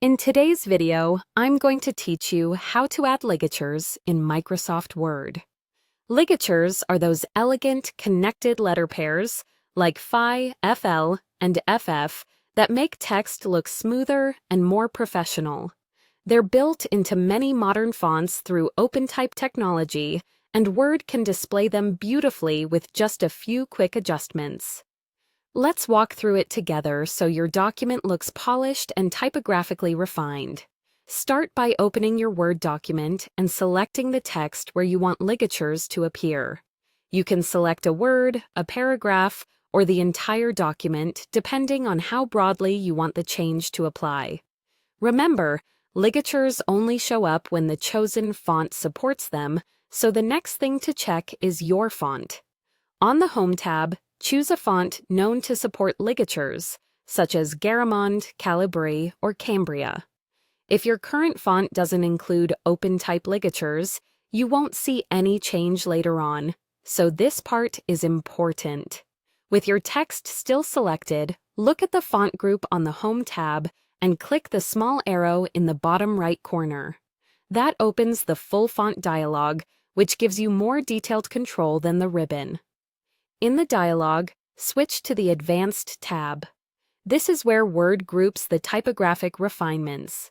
In today's video, I'm going to teach you how to add ligatures in Microsoft Word. Ligatures are those elegant, connected letter pairs, like phi, FL, and FF, that make text look smoother and more professional. They're built into many modern fonts through OpenType technology, and Word can display them beautifully with just a few quick adjustments. Let's walk through it together so your document looks polished and typographically refined. Start by opening your Word document and selecting the text where you want ligatures to appear. You can select a word, a paragraph, or the entire document depending on how broadly you want the change to apply. Remember, ligatures only show up when the chosen font supports them, so the next thing to check is your font. On the Home tab, choose a font known to support ligatures, such as Garamond, Calibri, or Cambria. If your current font doesn't include OpenType ligatures, you won't see any change later on, so this part is important. With your text still selected, look at the font group on the Home tab and click the small arrow in the bottom right corner. That opens the full font dialog, which gives you more detailed control than the ribbon. In the dialog, switch to the Advanced tab. This is where Word groups the typographic refinements.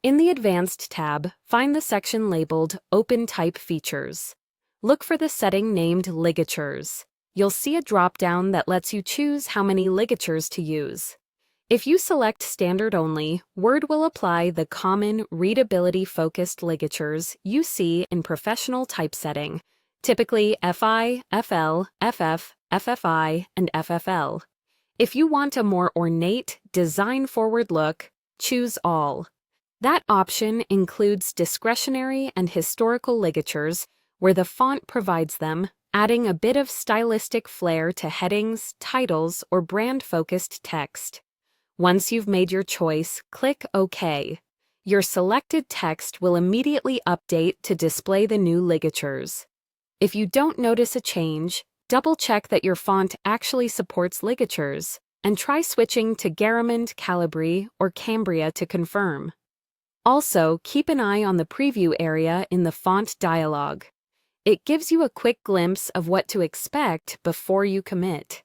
In the Advanced tab, find the section labeled OpenType Features. Look for the setting named Ligatures. You'll see a drop-down that lets you choose how many ligatures to use. If you select Standard only, Word will apply the common readability-focused ligatures you see in professional typesetting, typically FI, FL, FF, FFI, and FFL. If you want a more ornate, design-forward look, choose All. That option includes discretionary and historical ligatures, where the font provides them, adding a bit of stylistic flair to headings, titles, or brand-focused text. Once you've made your choice, click OK. Your selected text will immediately update to display the new ligatures. If you don't notice a change, double-check that your font actually supports ligatures, and try switching to Garamond, Calibri, or Cambria to confirm. Also, keep an eye on the preview area in the font dialog. It gives you a quick glimpse of what to expect before you commit.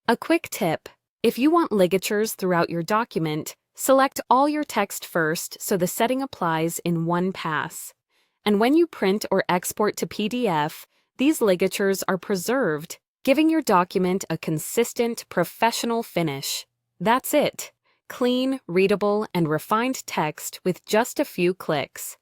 A quick tip: if you want ligatures throughout your document, select all your text first so the setting applies in one pass. And when you print or export to PDF, these ligatures are preserved, giving your document a consistent, professional finish. That's it. Clean, readable, and refined text with just a few clicks.